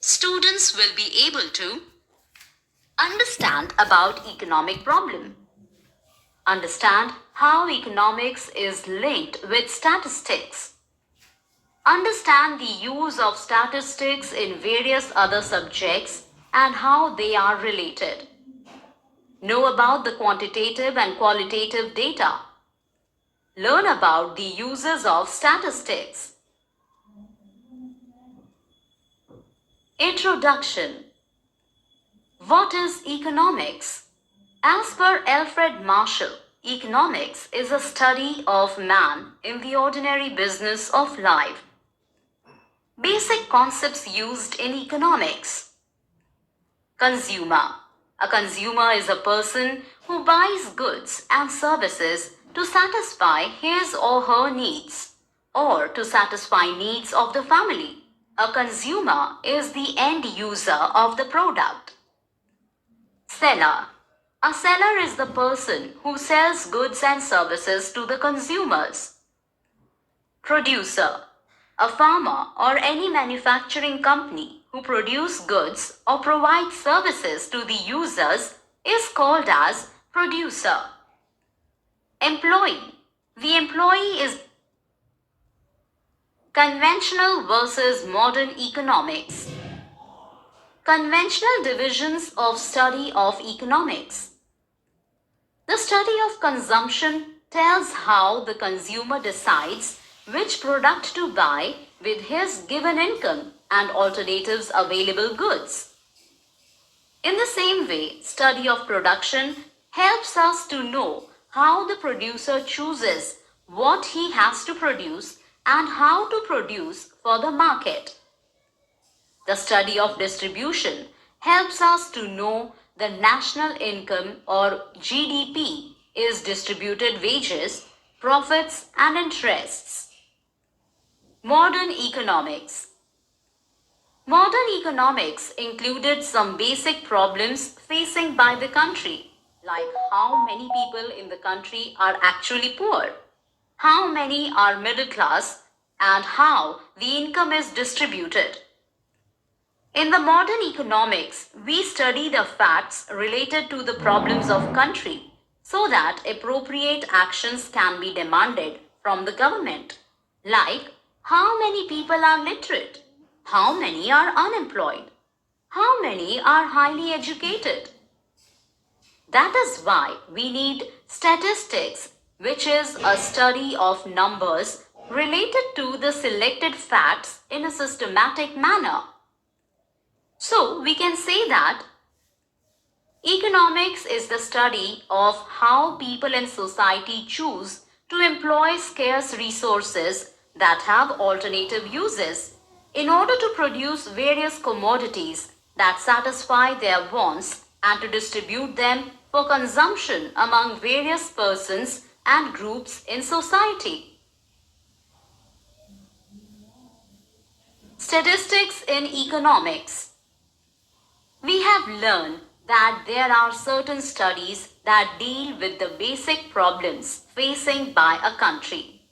students will be able to understand about economic problem, understand how economics is linked with statistics, understand the use of statistics in various other subjects and how they are related, know about the quantitative and qualitative data, learn about the uses of statistics. Introduction. What is economics? As per Alfred Marshall, economics is a study of man in the ordinary business of life. Basic concepts used in economics. Consumer. A consumer is a person who buys goods and services to satisfy his or her needs or to satisfy needs of the family. A consumer is the end user of the product. Seller. A seller is the person who sells goods and services to the consumers. Producer. A farmer or any manufacturing company who produce goods or provide services to the users is called as producer. Employee. The employee is conventional versus modern economics. Conventional divisions of study of economics. The study of consumption tells how the consumer decides which product to buy with his given income and alternatives available goods. In the same way, study of production helps us to know how the producer chooses what he has to produce and how to produce for the market. The study of distribution helps us to know the national income or GDP is distributed wages, profits and interests. Modern economics. Modern economics included some basic problems facing by the country, like how many people in the country are actually poor, how many are middle class, and how the income is distributed. In the modern economics, we study the facts related to the problems of country so that appropriate actions can be demanded from the government, like how many people are literate, how many are unemployed, how many are highly educated. That is why we need statistics, which is a study of numbers related to the selected facts in a systematic manner. So we can say that economics is the study of how people in society choose to employ scarce resources that have alternative uses in order to produce various commodities that satisfy their wants and to distribute them for consumption among various persons and groups in society. Statistics in economics. We have learned that there are certain studies that deal with the basic problems facing by a country.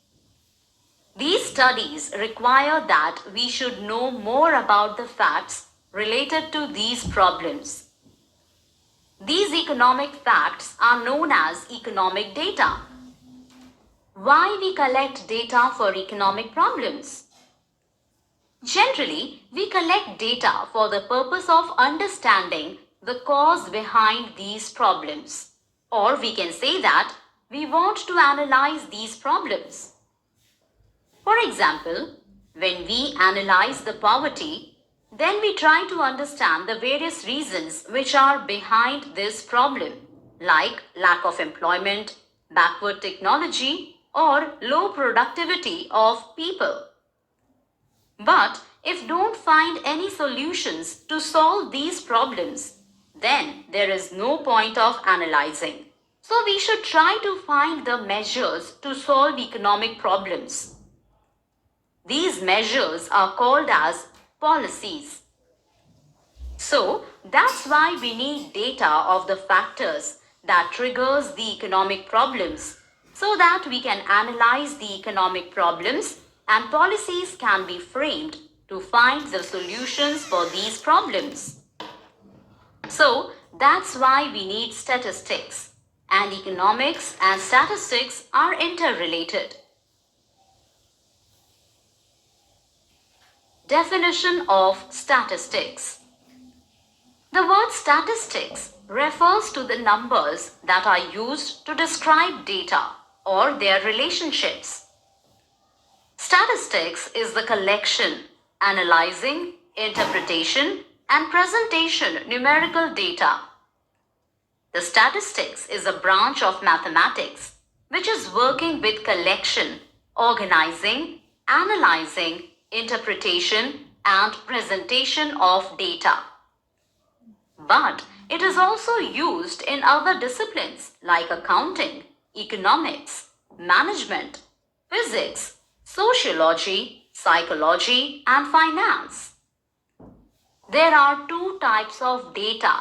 These studies require that we should know more about the facts related to these problems. These economic facts are known as economic data. Why we collect data for economic problems? Generally, we collect data for the purpose of understanding the cause behind these problems. Or we can say that we want to analyze these problems. For example, when we analyze the poverty, then we try to understand the various reasons which are behind this problem, like lack of employment, backward technology, or low productivity of people. But if don't find any solutions to solve these problems, then there is no point of analyzing. So we should try to find the measures to solve economic problems. These measures are called as policies. So that's why we need data of the factors that triggers the economic problems so that we can analyze the economic problems and policies can be framed to find the solutions for these problems. So, that's why we need statistics, and economics and statistics are interrelated. Definition of statistics. The word statistics refers to the numbers that are used to describe data or their relationships. Statistics is the collection, analyzing, interpretation, and presentation numerical data. The statistics is a branch of mathematics which is working with collection, organizing, analyzing, interpretation, and presentation of data. But it is also used in other disciplines like accounting, economics, management, physics, sociology, psychology, and finance. There are two types of data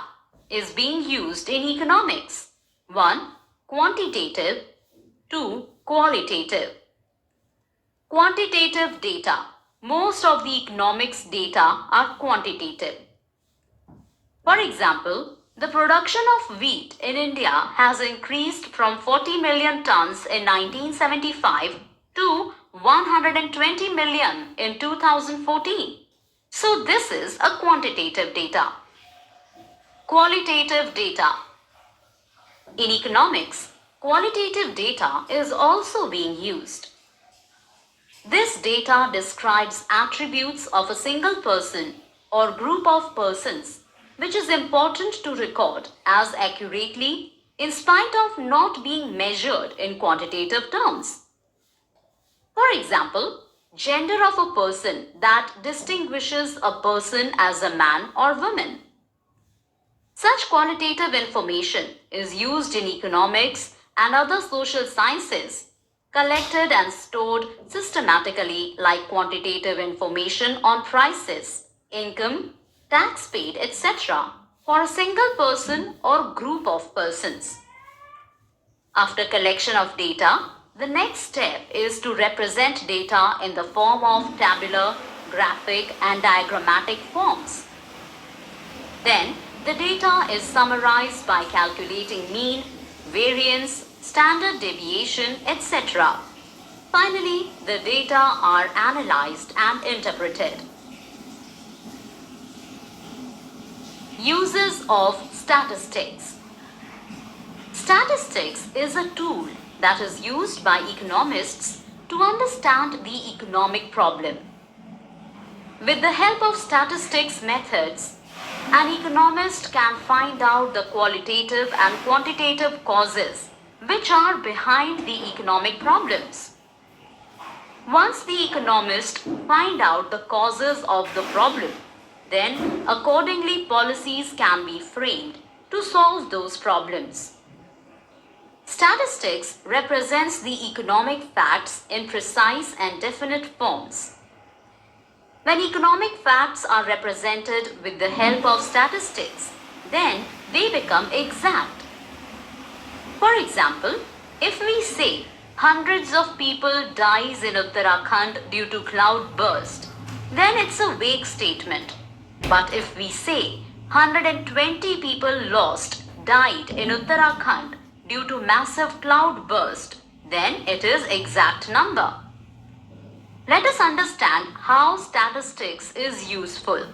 is being used in economics. 1. Quantitative. 2. Qualitative. Quantitative data. Most of the economics data are quantitative. For example, the production of wheat in India has increased from 40 million tons in 1975 to 120 million in 2014. So this is a quantitative data. Qualitative data. In economics, qualitative data is also being used. This data describes attributes of a single person or group of persons which is important to record as accurately in spite of not being measured in quantitative terms. For example, gender of a person that distinguishes a person as a man or woman. Such qualitative information is used in economics and other social sciences, collected and stored systematically like quantitative information on prices, income, tax paid, etc. for a single person or group of persons. After collection of data, the next step is to represent data in the form of tabular, graphic, and diagrammatic forms. Then, the data is summarized by calculating mean, variance, standard deviation, etc. Finally, the data are analyzed and interpreted. Uses of statistics. Statistics is a tool that is used by economists to understand the economic problem. With the help of statistics methods, an economist can find out the qualitative and quantitative causes which are behind the economic problems. Once the economist find out the causes of the problem, then accordingly policies can be framed to solve those problems. Statistics represents the economic facts in precise and definite forms. When economic facts are represented with the help of statistics, then they become exact. For example, if we say hundreds of people dies in Uttarakhand due to cloud burst, then it's a vague statement. But if we say 120 people died in Uttarakhand due to massive cloud burst, then it is exact number. Let us understand how statistics is useful.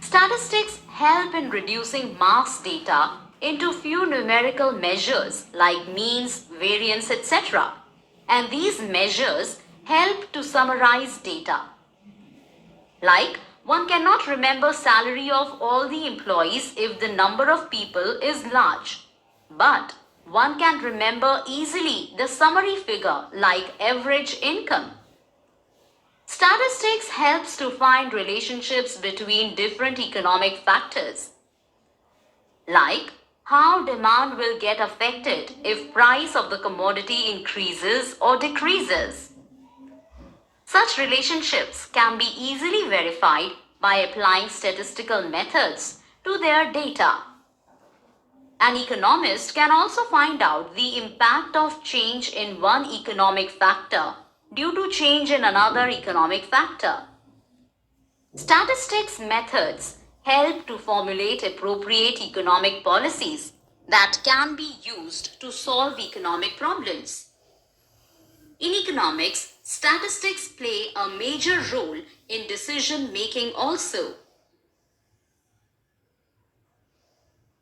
Statistics help in reducing mass data into few numerical measures like means, variance, etc. And these measures help to summarize data. Like, one cannot remember salary of all the employees if the number of people is large. But one can remember easily the summary figure like average income. Statistics helps to find relationships between different economic factors, like how demand will get affected if price of the commodity increases or decreases. Such relationships can be easily verified by applying statistical methods to their data. An economist can also find out the impact of change in one economic factor due to change in another economic factor. Statistics methods help to formulate appropriate economic policies that can be used to solve economic problems. In economics, statistics play a major role in decision making also.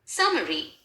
Summary: